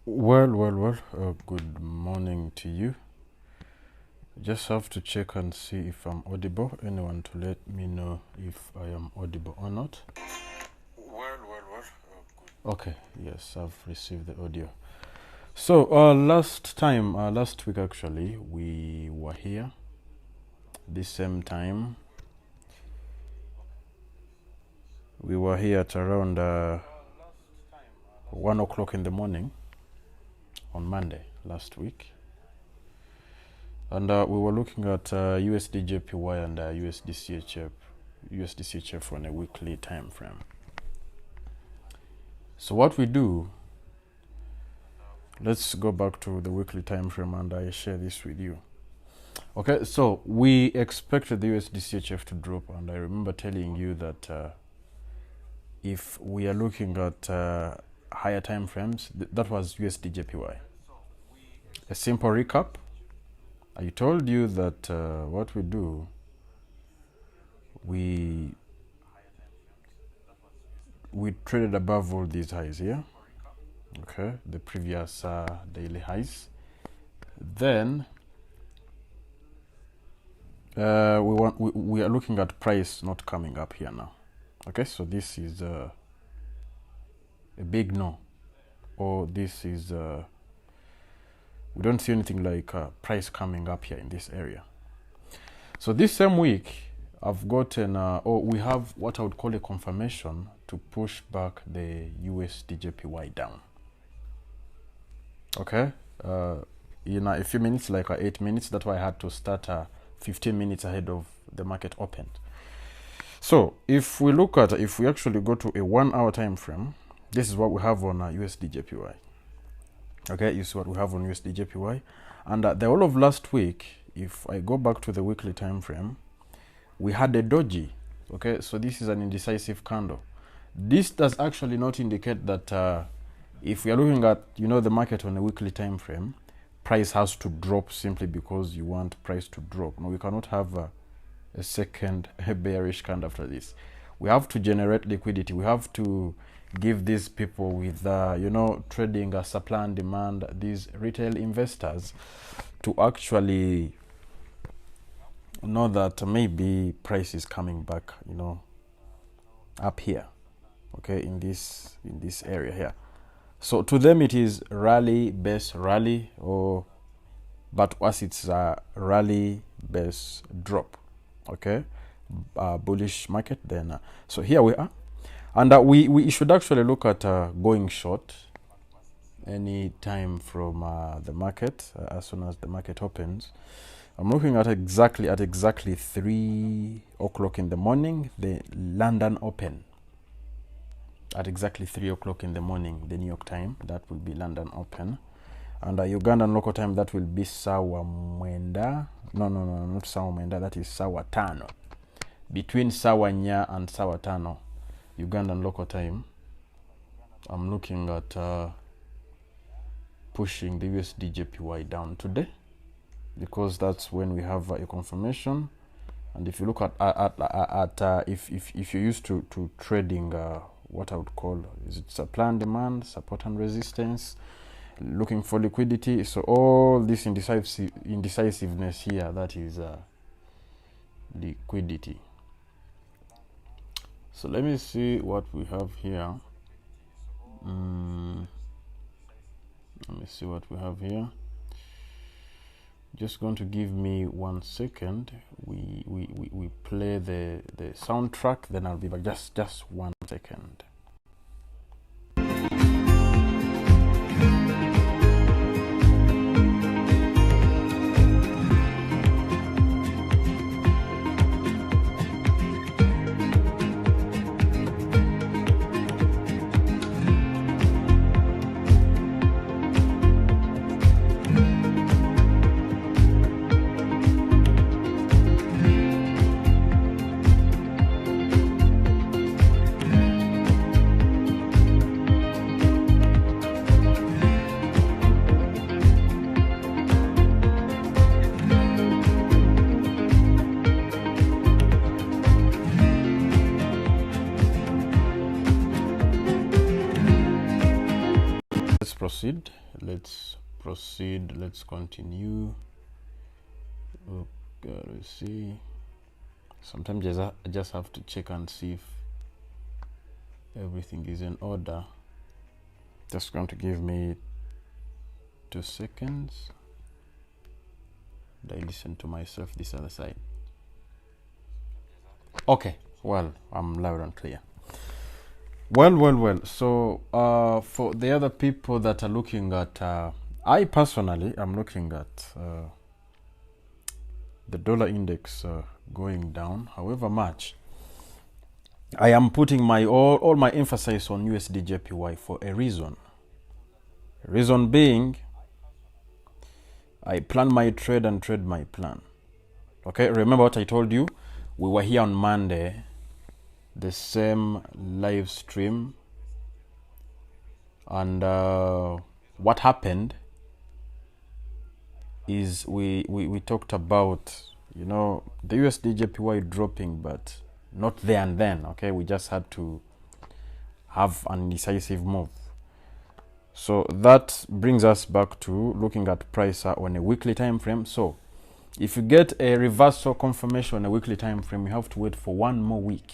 Good morning to you. Just have to check and see if I'm audible. Anyone to let me know if I am audible or not. Good. Okay, yes, I've received the audio. So last week actually, we were here this same time. We were here at around 1 o'clock in the morning on Monday last week. And we were looking at USDJPY and USDCHF on a weekly time frame. So what we do, let's go back to the weekly time frame and I share this with you. Okay, so we expected the USDCHF to drop, and I remember telling you that if we are looking at higher time frames, that was USDJPY. A simple recap. I told you that what we do, we traded above all these highs here, okay, the previous daily highs. Then we are looking at price not coming up here now. Okay, so this is a big no, or this is we don't see anything like price coming up here in this area. So this same week, I've gotten, we have what I would call a confirmation to push back the USDJPY down. Okay, in a few minutes, like 8 minutes, that's why I had to start 15 minutes ahead of the market opened. So if we look at, if we actually go to a 1 hour time frame, this is what we have on USDJPY. Okay, you see what we have on USDJPY, and the whole of last week, if I go back to the weekly time frame, we had a doji. Okay, so this is an indecisive candle. This does actually not indicate that if we are looking at the market on a weekly time frame, price has to drop simply because you want price to drop. No, we cannot have a second bearish candle after this. We have to generate liquidity. We have to give these people with trading supply and demand, these retail investors, to actually know that maybe price is coming back up here, okay, in this area here. So to them it is rally base rally, but to us it's a rally base drop. Okay, bullish market then. So here we are, and we should actually look at going short any time from the market as soon as the market opens. I'm looking at exactly 3 o'clock in the morning, the London Open. At exactly 3 o'clock in the morning, the New York time, that will be London Open. And Ugandan local time, that will be sawa mwenda. No, not sawa mwenda, that is sawa tano. Between sawa nya and sawa tano, Ugandan local time, I'm looking at pushing the USDJPY down today, because that's when we have a confirmation. And if you look at if you're used to trading what I would call, is it supply and demand, support and resistance, looking for liquidity, so all this indecisiveness here, that is liquidity. So let me see what we have here. Let me see what we have here. Just going to give me 1 second. We play the soundtrack, then I'll be back. Just 1 second. let's proceed, let's continue. Okay, let's see. Sometimes I just have to check and see if everything is in order. Just going to give me 2 seconds. I listen to myself this other side. Okay, well, I'm loud and clear. Well. So for the other people that are looking at, I personally am looking at the dollar index going down. However much, I am putting my all my emphasis on USDJPY for a reason. Reason being, I plan my trade and trade my plan. Okay, remember what I told you? We were here on Monday, the same live stream, and what happened is we talked about, you know, the USDJPY dropping, but not there and then. Okay, we just had to have an indecisive move. So that brings us back to looking at price on a weekly time frame. So if you get a reversal confirmation on a weekly time frame, you have to wait for 1 more week.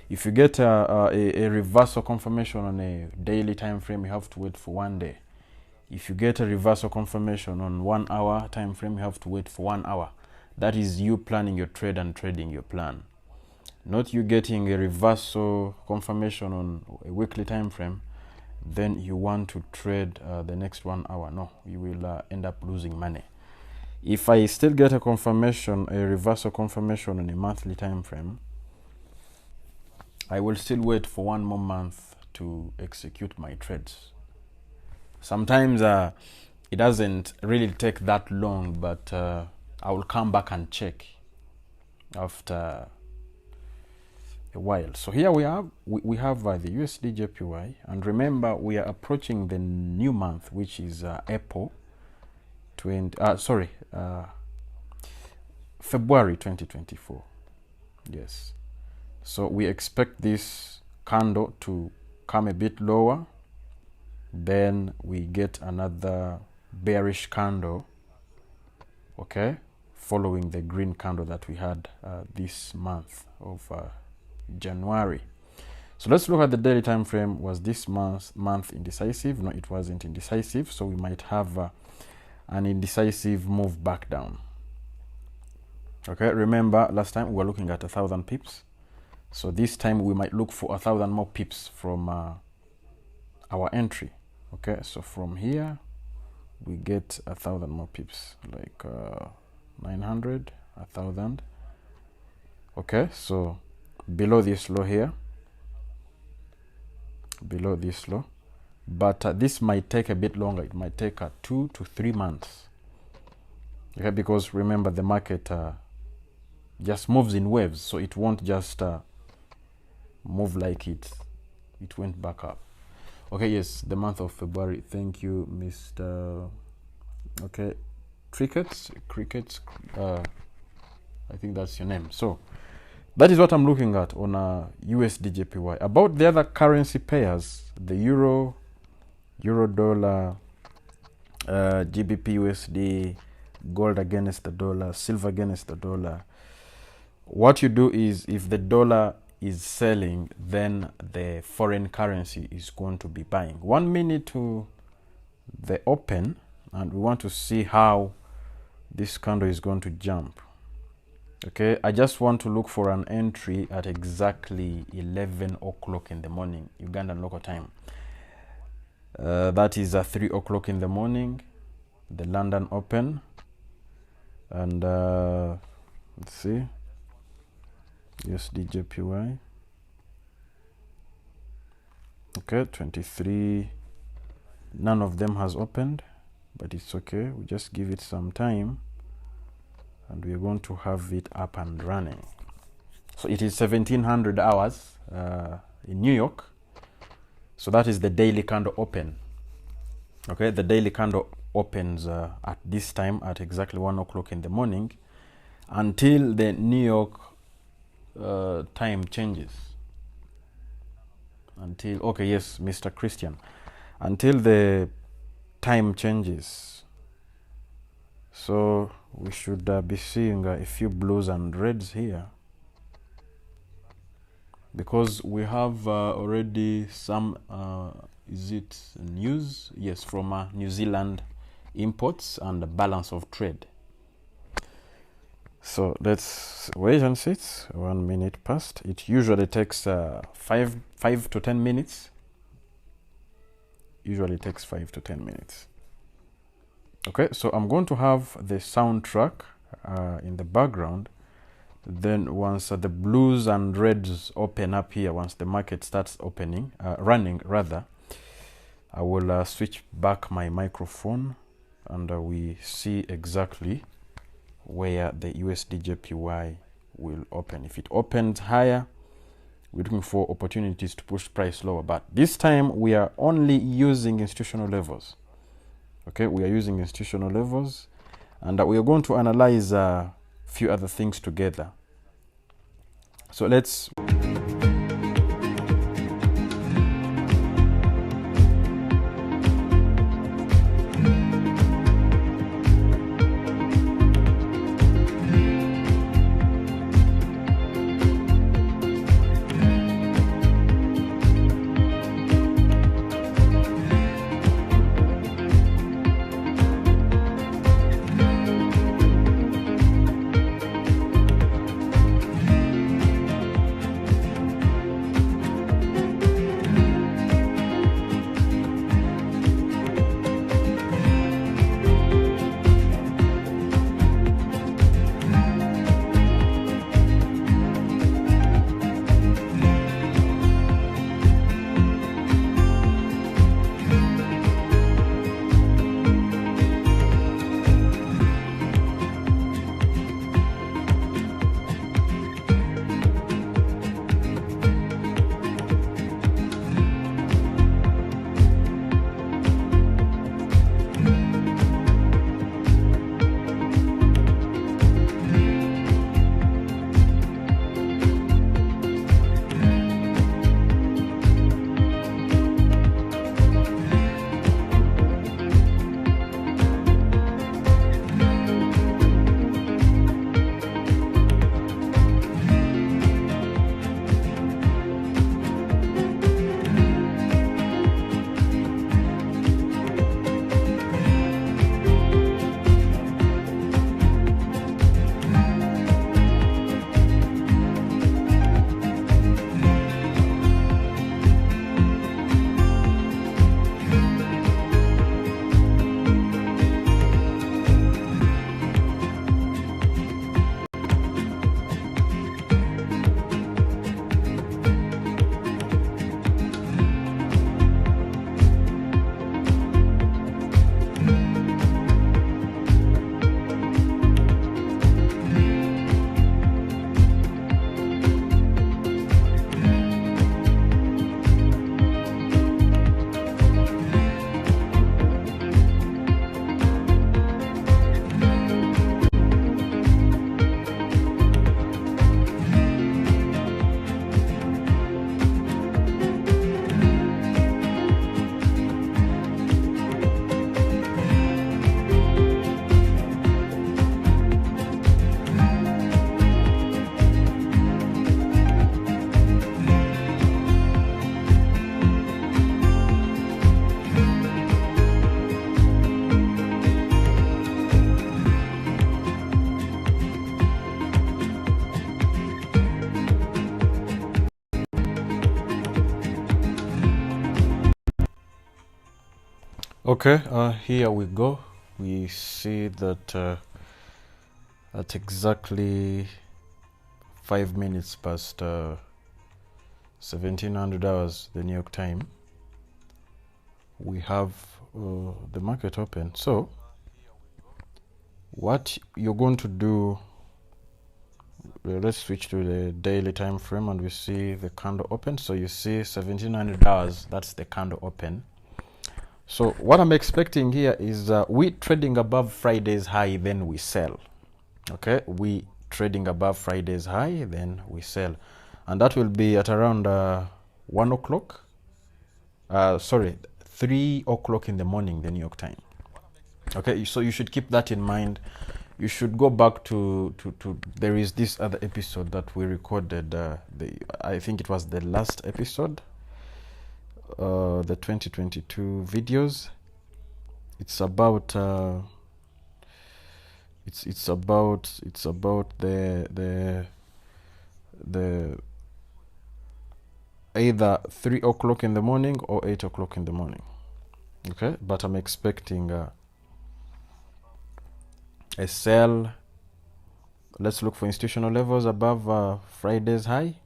If you get a reversal confirmation on a daily time frame, you have to wait for 1 day. If you get a reversal confirmation on 1 hour time frame, you have to wait for 1 hour. That is you planning your trade and trading your plan. Not you getting a reversal confirmation on a weekly time frame, then you want to trade the next 1 hour. No, you will end up losing money. If I still get a confirmation, a reversal confirmation on a monthly time frame, I will still wait for 1 more month to execute my trades. Sometimes it doesn't really take that long, but I will come back and check after a while. So here we have the USDJPY, and remember we are approaching the new month, which is April 20. February 2024. Yes. So we expect this candle to come a bit lower. Then we get another bearish candle, okay, following the green candle that we had this month of January. So let's look at the daily time frame. Was this month indecisive? No, it wasn't indecisive. So we might have an indecisive move back down. Okay, remember last time we were looking at 1,000 pips. So this time we might look for 1,000 more pips from our entry. Okay, so from here we get 1,000 more pips, like 900, 1,000. Okay, so below this low here, below this low, but this might take a bit longer. It might take 2 to 3 months. Okay, because remember the market just moves in waves, so it won't just move like it went back up. Okay, yes, the month of February. Thank you, Mr. Okay, Crickets. I think that's your name. So that is what I'm looking at on USDJPY. About the other currency pairs, the euro dollar, GBP USD, gold against the dollar, silver against the dollar. What you do is, if the dollar is selling, then the foreign currency is going to be buying. 1 minute to the open, and we want to see how this candle is going to jump. Okay, I just want to look for an entry at exactly 11 o'clock in the morning, Ugandan local time. That is 3 o'clock in the morning, the London open. And let's see, USDJPY. Okay, 23. None of them has opened, but it's okay. We just give it some time, and we're going to have it up and running. So it is 1700 hours in New York. So that is the daily candle open. Okay, the daily candle opens at this time at exactly 1 o'clock in the morning until the New York time changes. Until, okay, yes, Mr. Christian, until the time changes. So we should be seeing a few blues and reds here, because we have already some is it news? Yes, from New Zealand imports and the balance of trade. So let's wait and see. 1 minute past. It usually takes 5 to 10 minutes. Usually takes 5 to 10 minutes. Okay, so I'm going to have the soundtrack in the background. Then once the blues and reds open up here, once the market starts running rather, I will switch back my microphone and we see exactly where the USDJPY will open. If it opens higher, we're looking for opportunities to push price lower, but this time we are only using institutional levels. Okay, we are using institutional levels, and we are going to analyze a few other things together. So let's okay, here we go. We see that at exactly 5 minutes past 1700 hours, the New York time, we have the market open. So what you're going to do, let's switch to the daily time frame and we see the candle open. So you see 1700 hours, that's the candle open. So what I'm expecting here is we trading above Friday's high, then we sell. Okay, we trading above Friday's high, then we sell, and that will be at around 1 o'clock. Sorry, 3 o'clock in the morning, the New York time. Okay, so you should keep that in mind. You should go back to there is this other episode that we recorded. I think it was the last episode, the 2022 videos. It's about it's about the either 3 o'clock in the morning or 8 o'clock in the morning. Okay, but I'm expecting a sell. Let's look for institutional levels above Friday's high.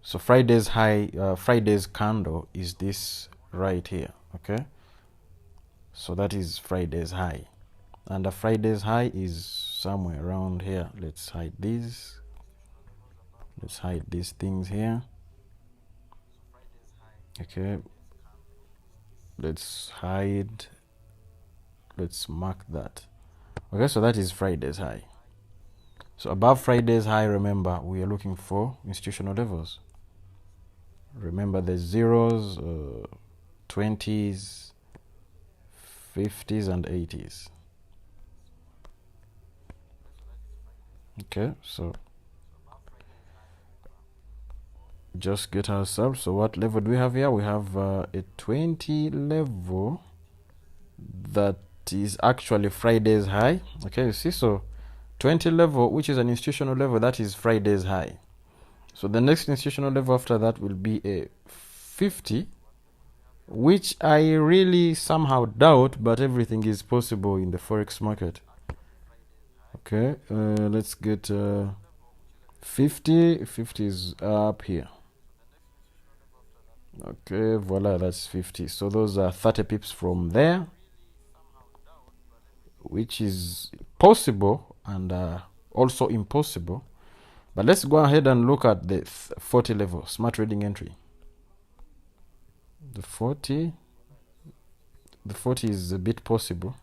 So Friday's high, Friday's candle is this right here. Okay, so that is Friday's high, and the Friday's high is somewhere around here. Let's hide these. Let's hide these things here. Okay, let's hide, let's mark that. Okay, so that is Friday's high. So above Friday's high, remember, we are looking for institutional levels. Remember the zeros, 20s, 50s, and 80s. Okay, so just get ourselves. So what level do we have here? We have a 20 level that is actually Friday's high. Okay, you see, so 20 level, which is an institutional level, that is Friday's high. So the next institutional level after that will be a 50, which I really somehow doubt, but everything is possible in the forex market. Okay, let's get 50. 50 is up here. Okay, voila, that's 50. So those are 30 pips from there, which is possible and also impossible. But let's go ahead and look at the 40 level, smart trading entry. The 40 is a bit possible.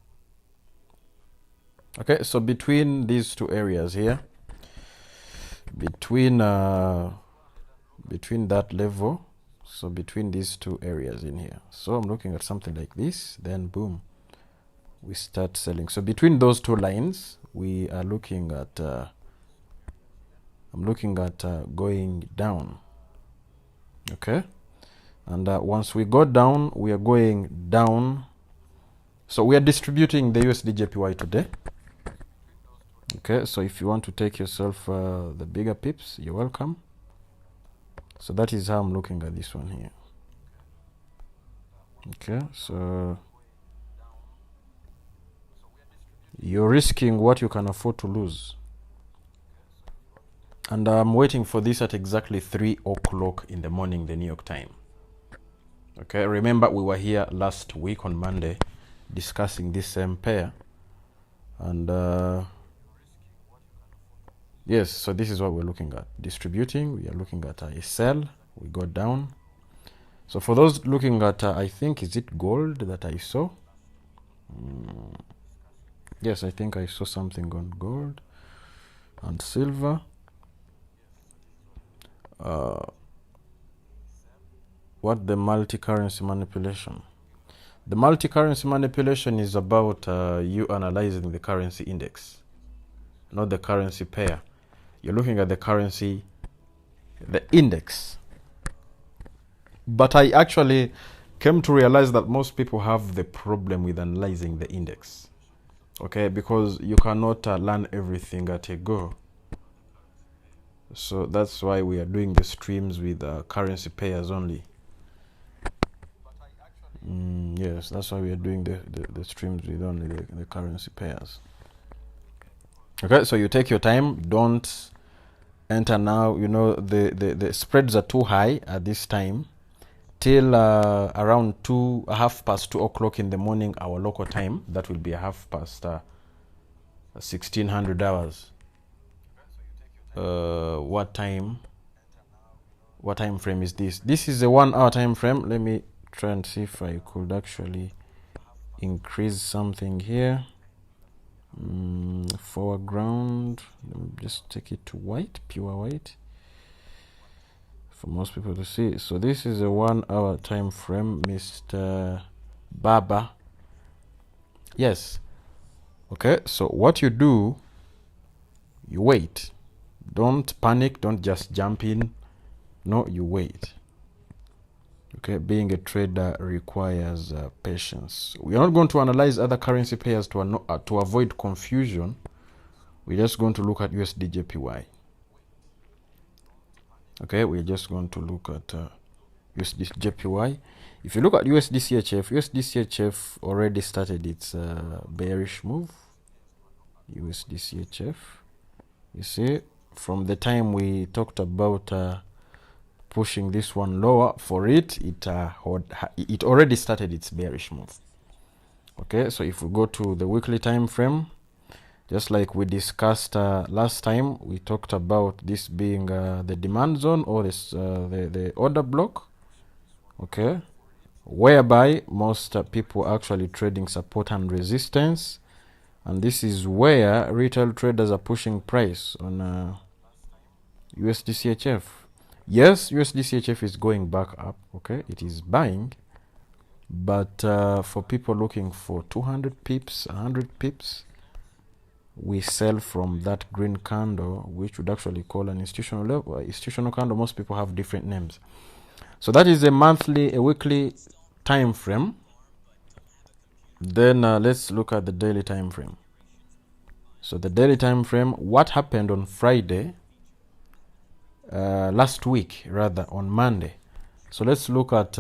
Okay, so between these two areas here, between that level, so between these two areas in here, so I'm looking at something like this, then boom, we start selling. So between those two lines, we are looking at I'm looking at going down. Okay, and once we go down, we are going down. So we are distributing the USDJPY today. Okay, so if you want to take yourself the bigger pips, you're welcome. So that is how I'm looking at this one here. Okay, so you're risking what you can afford to lose. And I'm waiting for this at exactly 3 o'clock in the morning, the New York time. Okay, remember we were here last week on Monday discussing this same pair. And yes, so this is what we're looking at. Distributing, we are looking at a sell, we go down. So for those looking at, I think, is it gold that I saw? Yes, I think I saw something on gold and silver. What the multi-currency manipulation? The multi-currency manipulation is about you analyzing the currency index, not the currency pair. You're looking at the currency, the index. But I actually came to realize that most people have the problem with analyzing the index. Okay, because you cannot learn everything at a go. So that's why we are doing the streams with currency pairs only. Yes, that's why we are doing the streams with only the currency pairs. Okay, so you take your time. Don't enter now. You know, the spreads are too high at this time. Till around 2 o'clock in the morning, our local time. That will be 1600 hours. What time frame is this? This is a 1 hour time frame. Let me try and see if I could actually increase something here. Foreground, let me just take it to white, pure white. for most people to see. So this is a 1 hour time frame, Mr. Baba. Yes. Okay, so what you do, you wait. Don't panic, don't just jump in. No, you wait. Okay, being a trader requires patience. We are not going to analyze other currency pairs to avoid confusion. We're just going to look at USDJPY. Okay, we're just going to look at USDJPY. If you look at USDCHF already started its bearish move. USDCHF, you see, from the time we talked about pushing this one lower for it, it already started its bearish move. Okay, so if we go to the weekly time frame, just like we discussed last time, we talked about this being the demand zone, or this the order block. Okay, whereby most people actually trading support and resistance, and this is where retail traders are pushing price on USDCHF. Yes, USDCHF is going back up. Okay, it is buying, but for people looking for 200 pips, 100 pips, we sell from that green candle, which would actually call an institutional level, institutional candle. Most people have different names. So that is a weekly time frame. Then let's look at the daily time frame. So the daily time frame, what happened on Friday, last week, rather, on Monday. So let's look at,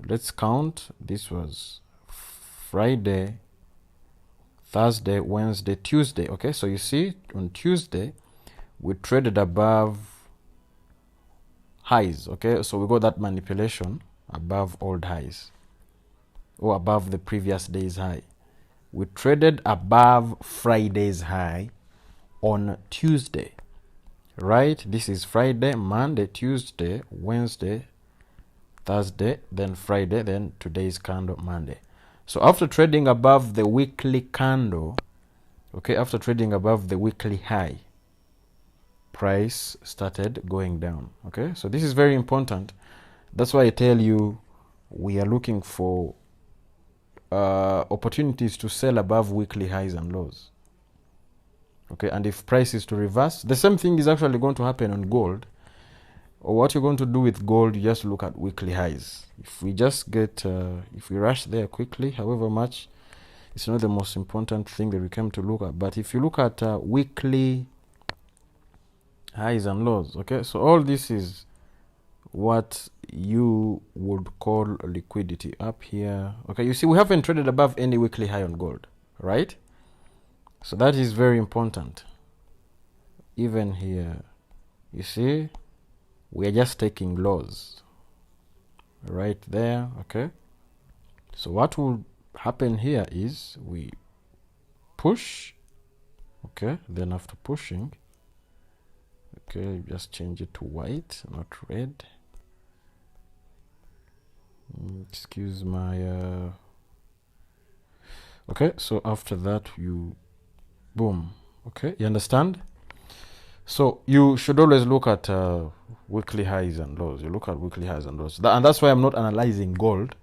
let's count. This was Friday, Thursday, Wednesday, Tuesday. Okay, so you see, on Tuesday, we traded above highs. Okay, so we got that manipulation above old highs, or above the previous day's high. We traded above Friday's high on Tuesday, right? This is Friday, Monday, Tuesday, Wednesday, Thursday, then Friday, then today's candle, Monday. So after trading above the weekly candle, okay, after trading above the weekly high, price started going down. Okay, so this is very important. That's why I tell you we are looking for opportunities to sell above weekly highs and lows. Okay, and if price is to reverse, the same thing is actually going to happen on gold. Or what you're going to do with gold, you just look at weekly highs. If we just get, if we rush there quickly, however much, it's not the most important thing that we came to look at. But if you look at weekly highs and lows, okay, so all this is what you would call liquidity up here. Okay, you see, we haven't traded above any weekly high on gold, right? So that is very important. Even here, you see, we are just taking lows right there. Okay, so what will happen here is we push. Okay, then after pushing, okay, just change it to white, not red. Excuse my okay, so after that you boom. Okay, you understand? So you should always look at weekly highs and lows. You look at weekly highs and lows, and that's why I'm not analyzing gold.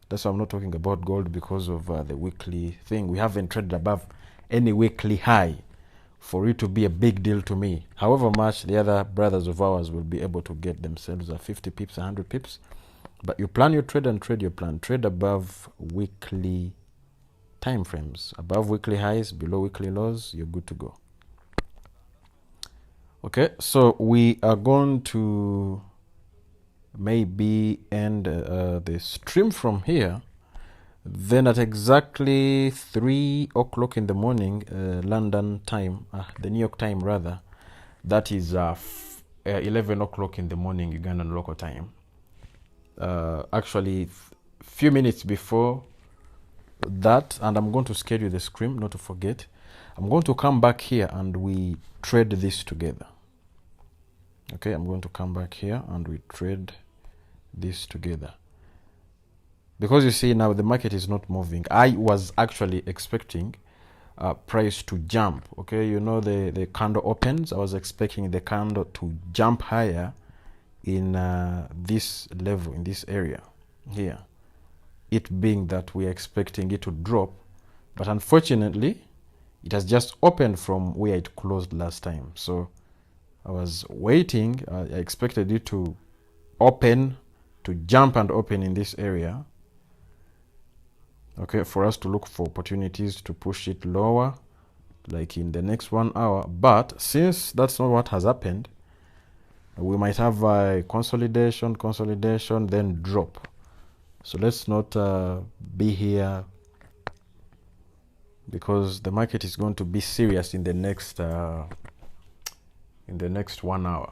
That's why I'm not talking about gold, because of the weekly thing. We haven't traded above any weekly high for it to be a big deal to me. However much the other brothers of ours will be able to get themselves 50 pips, 100 pips. But you plan your trade and trade your plan. Trade above weekly time frames. Above weekly highs, below weekly lows, you're good to go. Okay, so we are going to maybe end the stream from here. Then at exactly 3 o'clock in the morning, London time, the New York time rather, that is 11 o'clock in the morning, Ugandan local time. Actually, few minutes before that, and I'm going to schedule the screen, not to forget. I'm going to come back here and we trade this together. Okay, I'm going to come back here and we trade this together. Because you see now the market is not moving. I was actually expecting price to jump. Okay, you know, the candle opens. I was expecting the candle to jump higher in this level, in this area here, it being that we are expecting it to drop, but unfortunately it has just opened from where it closed last time. So I was waiting, I expected it to open, to jump and open in this area, okay, for us to look for opportunities to push it lower, like in the next 1 hour. But since that's not what has happened, we might have a consolidation, then drop. So let's not be here, because the market is going to be serious in the next 1 hour.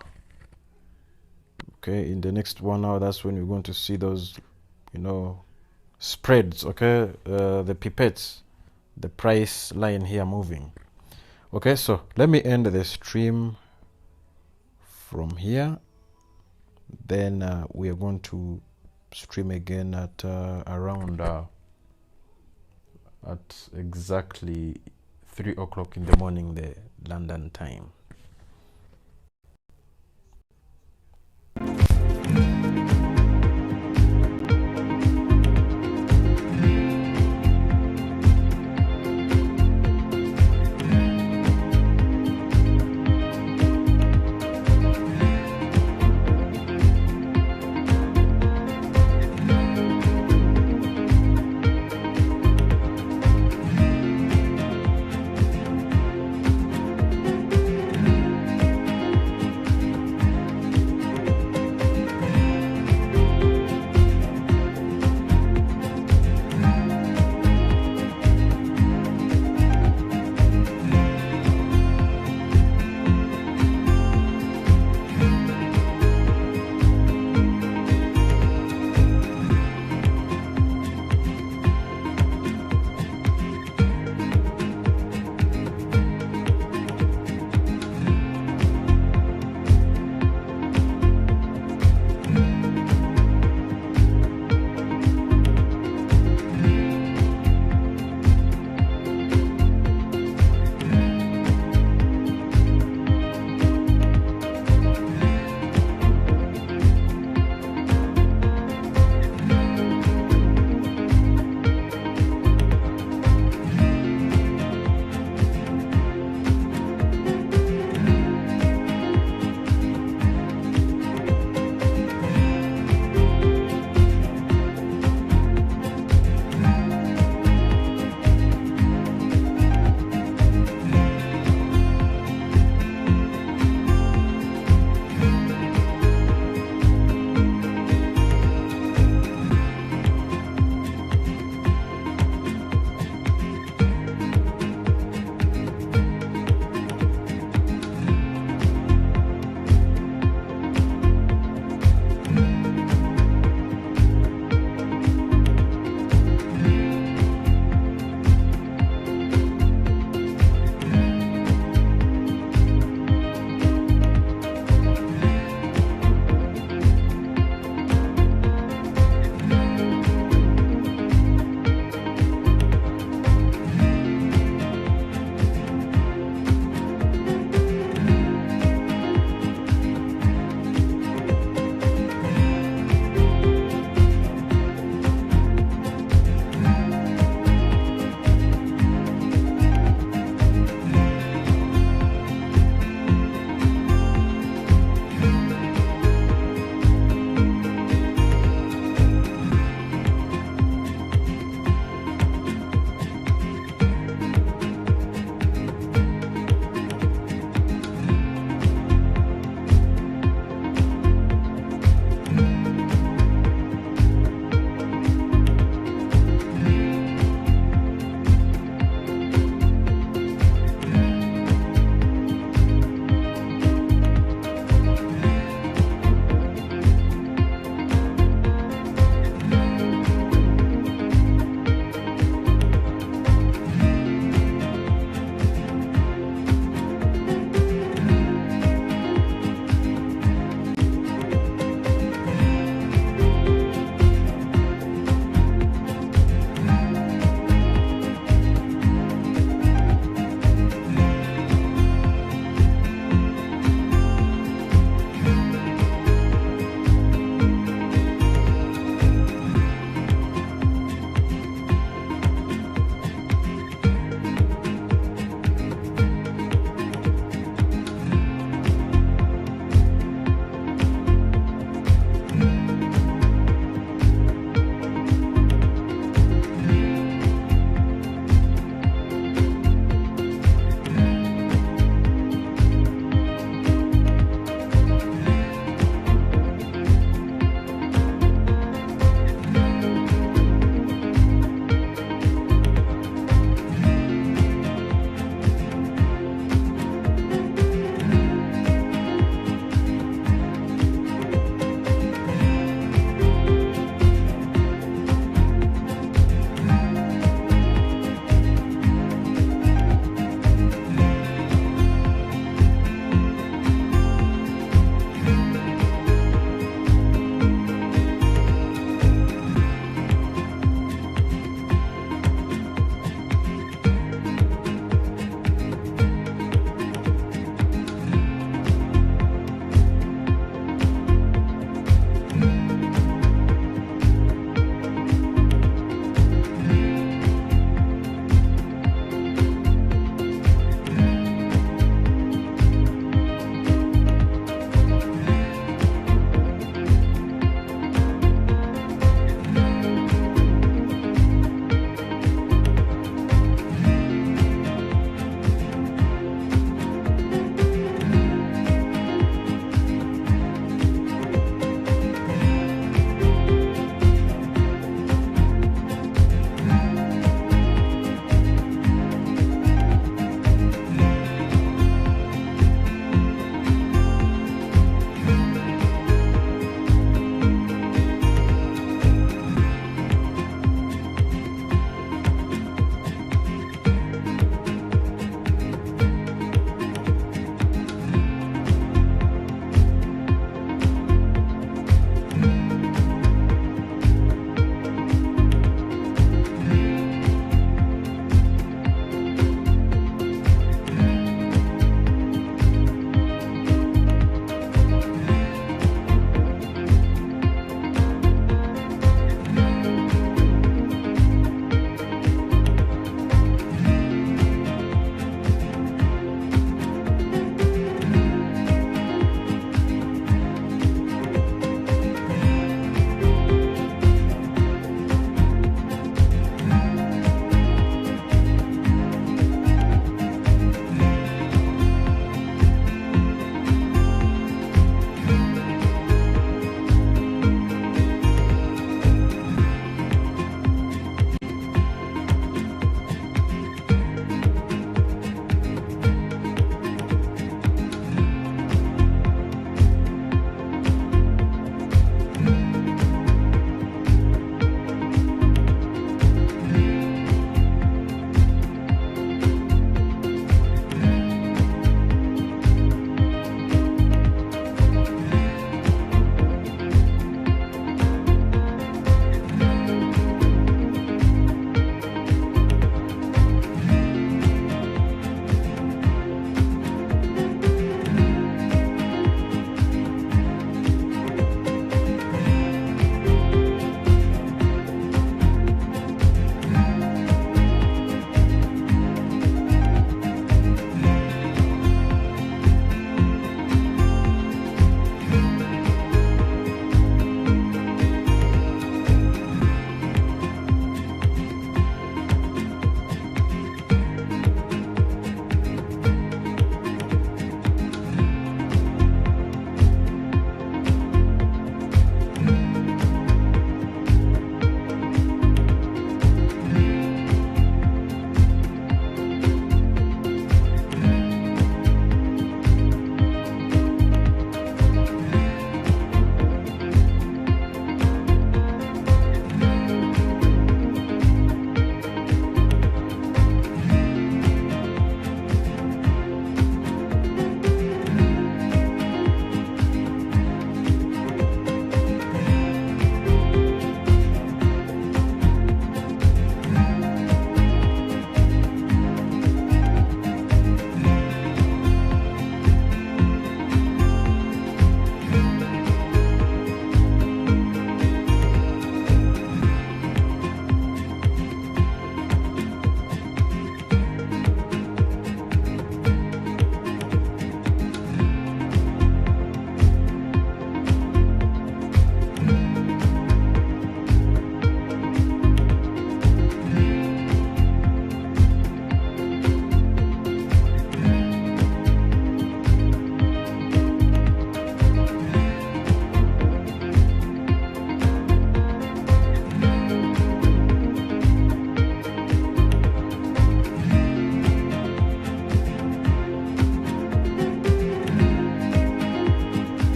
Okay, in the next 1 hour, that's when we're going to see those, you know, spreads. Okay, the pipettes, the price line here moving. Okay, so let me end the stream from here, then we are going to stream again at around at exactly 3 o'clock in the morning, the London time.